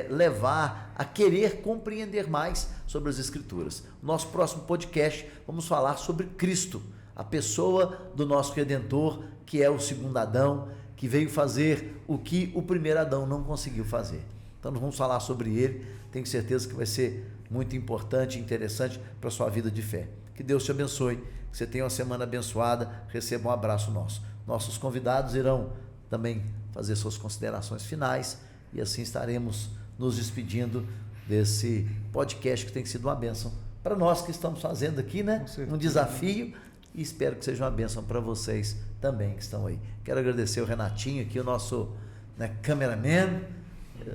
levar a querer compreender mais sobre as Escrituras. No nosso próximo podcast vamos falar sobre Cristo, a pessoa do nosso Redentor, que é o segundo Adão, que veio fazer o que o primeiro Adão não conseguiu fazer. Então nós vamos falar sobre ele. Tenho certeza que vai ser muito importante e interessante para a sua vida de fé. Que Deus te abençoe, que você tenha uma semana abençoada. Receba um abraço nosso. Nossos convidados irão também fazer suas considerações finais e assim estaremos nos despedindo desse podcast que tem sido uma bênção para nós que estamos fazendo aqui, né? Um desafio, e espero que seja uma bênção para vocês também que estão aí. Quero agradecer o Renatinho aqui, o nosso cameraman,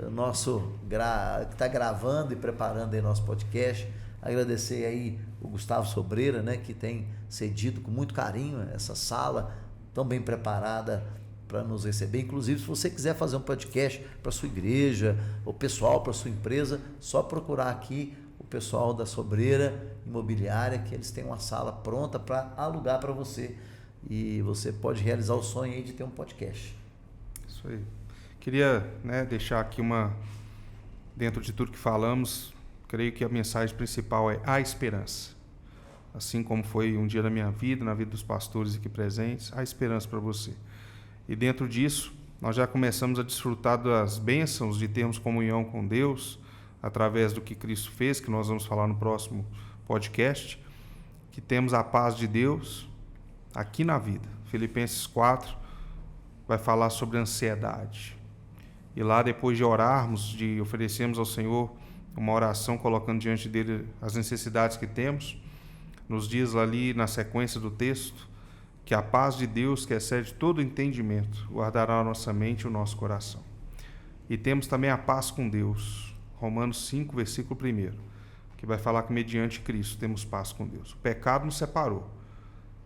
o nosso que está gravando e preparando aí nosso podcast. Agradecer aí o Gustavo Sobreira, né, que tem cedido com muito carinho essa sala tão bem preparada para nos receber. Inclusive, se você quiser fazer um podcast para sua igreja ou pessoal, para sua empresa, só procurar aqui o pessoal da Sobreira Imobiliária, que eles têm uma sala pronta para alugar para você, e você pode realizar o sonho aí de ter um podcast. Isso aí. Queria deixar aqui dentro de tudo que falamos, creio que a mensagem principal é a esperança. Assim como foi um dia na minha vida, na vida dos pastores aqui presentes, há esperança para você. E dentro disso, nós já começamos a desfrutar das bênçãos de termos comunhão com Deus, através do que Cristo fez, que nós vamos falar no próximo podcast, que temos a paz de Deus aqui na vida. Filipenses 4 vai falar sobre ansiedade. E lá, depois de orarmos, de oferecermos ao Senhor uma oração, colocando diante dele as necessidades que temos, nos diz ali na sequência do texto que a paz de Deus, que excede todo entendimento, guardará a nossa mente e o nosso coração. E temos também a paz com Deus, Romanos 5, versículo 1, que vai falar que mediante Cristo temos paz com Deus. O pecado nos separou,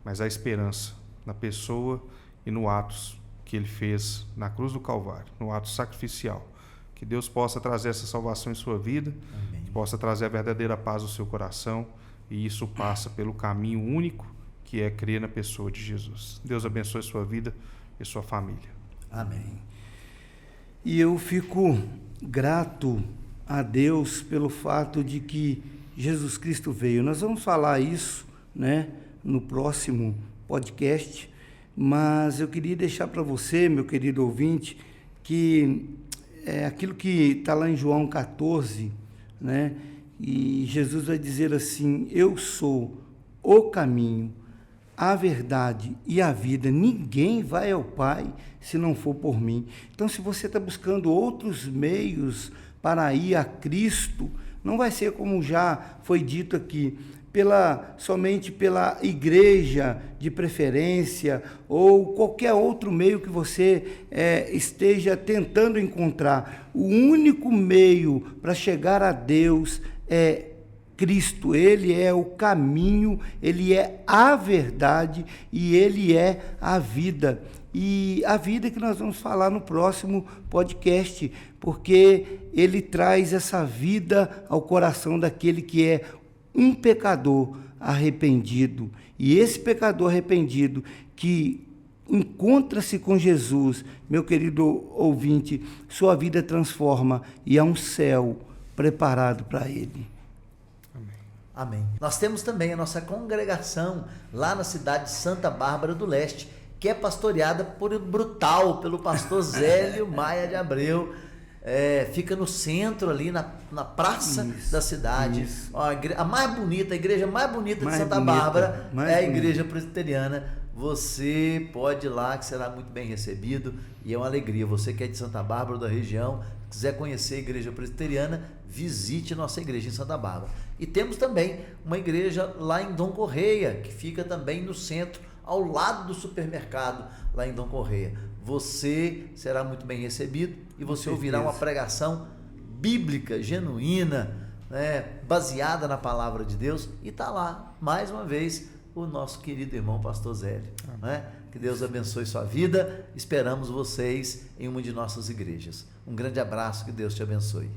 mas a esperança na pessoa e no ato que ele fez na cruz do Calvário, no ato sacrificial. Que Deus possa trazer essa salvação em sua vida, Amém. que possa trazer a verdadeira paz ao seu coração, e isso passa pelo caminho único, que é crer na pessoa de Jesus. Deus abençoe sua vida e sua família. Amém. E eu fico grato a Deus pelo fato de que Jesus Cristo veio. Nós vamos falar isso, no próximo podcast, mas eu queria deixar para você, meu querido ouvinte, que é aquilo que está lá em João 14, e Jesus vai dizer assim: eu sou o caminho, a verdade e a vida. Ninguém vai ao Pai se não for por mim. Então, se você está buscando outros meios para ir a Cristo, não vai ser como já foi dito aqui, somente pela igreja de preferência ou qualquer outro meio que você esteja tentando encontrar. O único meio para chegar a Deus é Cristo. Ele é o caminho, Ele é a verdade e Ele é a vida. E a vida que nós vamos falar no próximo podcast, porque Ele traz essa vida ao coração daquele que é um pecador arrependido. E esse pecador arrependido que encontra-se com Jesus, meu querido ouvinte, sua vida transforma e há um céu preparado para ele. Amém. Nós temos também a nossa congregação lá na cidade de Santa Bárbara do Leste, que é pastoreada pelo pastor Zélio Maia de Abreu. Fica no centro ali, na praça da cidade. Ó, a igreja mais bonita de Santa Bárbara é a igreja presbiteriana. Você pode ir lá, que será muito bem recebido, e é uma alegria. Você que é de Santa Bárbara, da região, quiser conhecer a igreja presbiteriana, visite nossa igreja em Santa Bárbara. E temos também uma igreja lá em Dom Correia, que fica também no centro, ao lado do supermercado, lá em Dom Correia. Você será muito bem recebido e você ouvirá uma pregação bíblica, genuína, né, baseada na palavra de Deus, e está lá, mais uma vez, o nosso querido irmão pastor Zélio. Né? Que Deus abençoe sua vida. Esperamos vocês em uma de nossas igrejas. Um grande abraço, que Deus te abençoe.